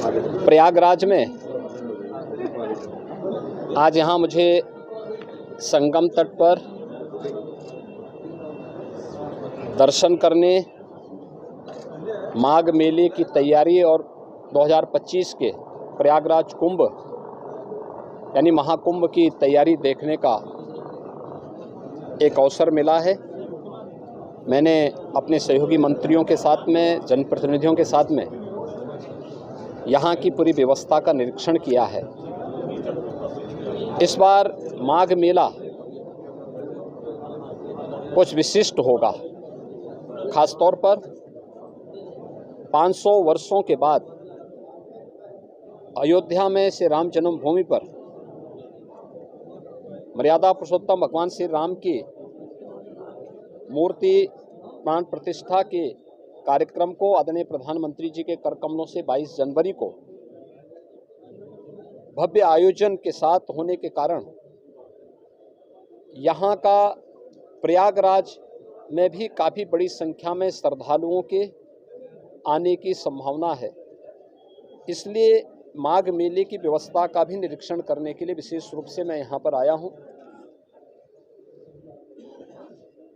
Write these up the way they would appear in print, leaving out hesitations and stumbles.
प्रयागराज में आज यहाँ मुझे संगम तट पर दर्शन करने, माघ मेले की तैयारी और 2025 के प्रयागराज कुंभ यानी महाकुंभ की तैयारी देखने का एक अवसर मिला है। मैंने अपने सहयोगी मंत्रियों के साथ में, जनप्रतिनिधियों के साथ में यहाँ की पूरी व्यवस्था का निरीक्षण किया है। इस बार माघ मेला कुछ विशिष्ट होगा। खासतौर पर 500 वर्षों के बाद अयोध्या में श्री राम जन्मभूमि पर मर्यादा पुरुषोत्तम भगवान श्री राम की मूर्ति प्राण प्रतिष्ठा के कार्यक्रम को आदरणीय प्रधानमंत्री जी के कर कमलों से 22 जनवरी को भव्य आयोजन के साथ होने के कारण यहाँ का प्रयागराज में भी काफ़ी बड़ी संख्या में श्रद्धालुओं के आने की संभावना है। इसलिए माघ मेले की व्यवस्था का भी निरीक्षण करने के लिए विशेष रूप से मैं यहाँ पर आया हूँ।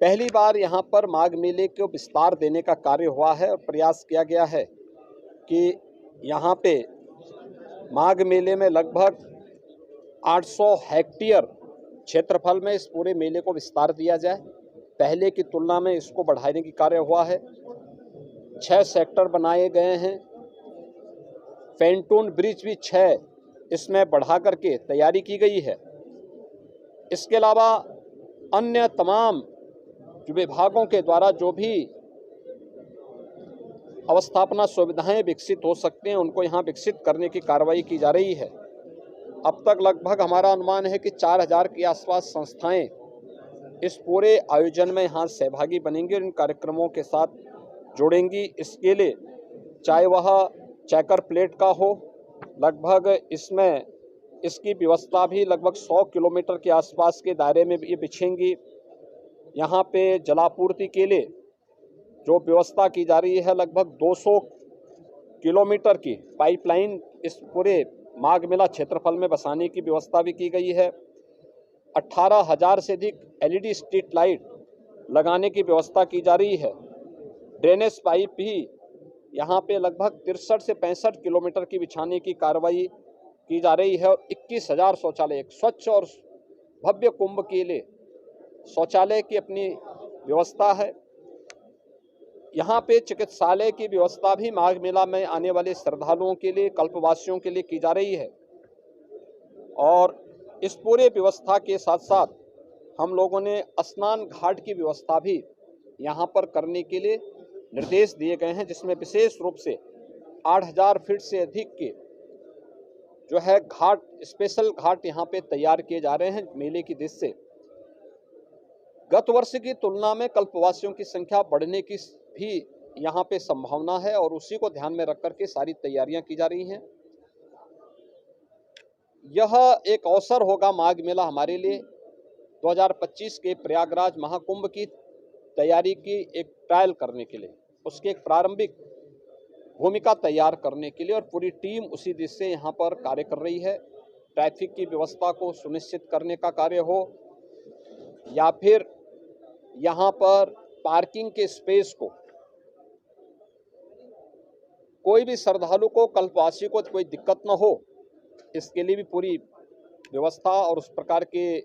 पहली बार यहाँ पर माघ मेले को विस्तार देने का कार्य हुआ है और प्रयास किया गया है कि यहाँ पे माघ मेले में लगभग 800 हेक्टेयर क्षेत्रफल में इस पूरे मेले को विस्तार दिया जाए। पहले की तुलना में इसको बढ़ाने की कार्य हुआ है। 6 सेक्टर बनाए गए हैं। पेंटून ब्रिज भी 6 इसमें बढ़ा करके तैयारी की गई है। इसके अलावा अन्य तमाम विभागों के द्वारा जो भी अवस्थापना सुविधाएं विकसित हो सकते हैं उनको यहाँ विकसित करने की कार्रवाई की जा रही है। अब तक लगभग हमारा अनुमान है कि 4000 के आसपास संस्थाएं इस पूरे आयोजन में यहाँ सहभागी बनेंगी और इन कार्यक्रमों के साथ जुड़ेंगी। इसके लिए चाहे वह चेकर प्लेट का हो, लगभग इसमें इसकी व्यवस्था भी लगभग 100 किलोमीटर के आसपास के दायरे में ये बिछेंगी। यहाँ पे जलापूर्ति के लिए जो व्यवस्था की जा रही है, लगभग 200 किलोमीटर की पाइपलाइन इस पूरे माघ मेला क्षेत्रफल में बसाने की व्यवस्था भी की गई है। 18,000 से अधिक LED स्ट्रीट लाइट लगाने की व्यवस्था की जा रही है। ड्रेनेज पाइप भी यहाँ पे लगभग 63 से 65 किलोमीटर की बिछाने की कार्रवाई की जा रही है और 21,000 शौचालय, एक स्वच्छ और भव्य कुंभ के लिए शौचालय की अपनी व्यवस्था है। यहाँ पे चिकित्सालय की व्यवस्था भी माघ मेला में आने वाले श्रद्धालुओं के लिए, कल्पवासियों के लिए की जा रही है। और इस पूरे व्यवस्था के साथ साथ हम लोगों ने स्नान घाट की व्यवस्था भी यहाँ पर करने के लिए निर्देश दिए गए हैं, जिसमें विशेष रूप से 8000 फीट से अधिक के जो है घाट, स्पेशल घाट यहाँ पे तैयार किए जा रहे हैं मेले की दृष्टि से। गत वर्ष की तुलना में कल्पवासियों की संख्या बढ़ने की भी यहाँ पे संभावना है और उसी को ध्यान में रख करके सारी तैयारियां की जा रही हैं। यह एक अवसर होगा माघ मेला हमारे लिए 2025 के प्रयागराज महाकुंभ की तैयारी की एक ट्रायल करने के लिए, उसके एक प्रारंभिक भूमिका तैयार करने के लिए, और पूरी टीम उसी दिशा से यहाँ पर कार्य कर रही है। ट्रैफिक की व्यवस्था को सुनिश्चित करने का कार्य हो या फिर यहाँ पर पार्किंग के स्पेस को, कोई भी श्रद्धालु को, कल्पवासी को कोई दिक्कत न हो, इसके लिए भी पूरी व्यवस्था और उस प्रकार के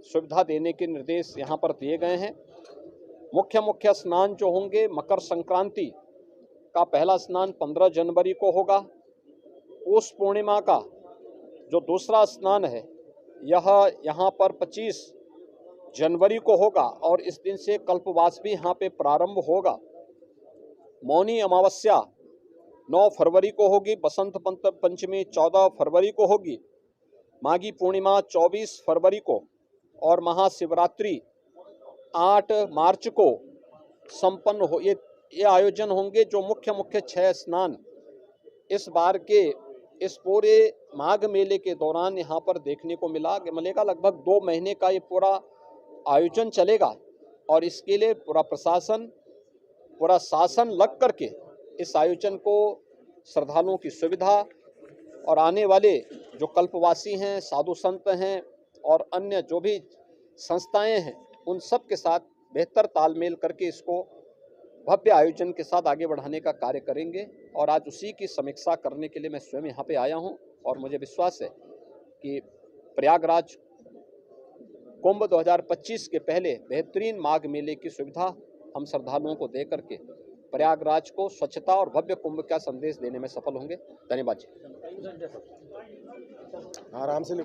सुविधा देने के निर्देश यहाँ पर दिए गए हैं। मुख्य स्नान जो होंगे, मकर संक्रांति का पहला स्नान 15 जनवरी को होगा। उस पूर्णिमा का जो दूसरा स्नान है यह यहाँ पर 25 जनवरी को होगा और इस दिन से कल्पवास भी यहाँ पे प्रारंभ होगा। मौनी अमावस्या 9 फरवरी को होगी। बसंत पंचमी 14 फरवरी को होगी। माघी पूर्णिमा 24 फरवरी को और महाशिवरात्रि 8 मार्च को संपन्न हो। ये आयोजन होंगे जो मुख्य 6 स्नान इस बार के इस पूरे माघ मेले के दौरान यहाँ पर देखने को मिलेगा। लगभग 2 महीने का ये पूरा आयोजन चलेगा और इसके लिए पूरा प्रशासन, पूरा शासन लग करके इस आयोजन को श्रद्धालुओं की सुविधा और आने वाले जो कल्पवासी हैं, साधु संत हैं और अन्य जो भी संस्थाएं हैं, उन सब के साथ बेहतर तालमेल करके इसको भव्य आयोजन के साथ आगे बढ़ाने का कार्य करेंगे। और आज उसी की समीक्षा करने के लिए मैं स्वयं यहाँ पे आया हूँ और मुझे विश्वास है कि प्रयागराज कुंभ 2025 के पहले बेहतरीन माघ मेले की सुविधा हम श्रद्धालुओं को दे करके प्रयागराज को स्वच्छता और भव्य कुंभ का संदेश देने में सफल होंगे। धन्यवाद जी। आराम से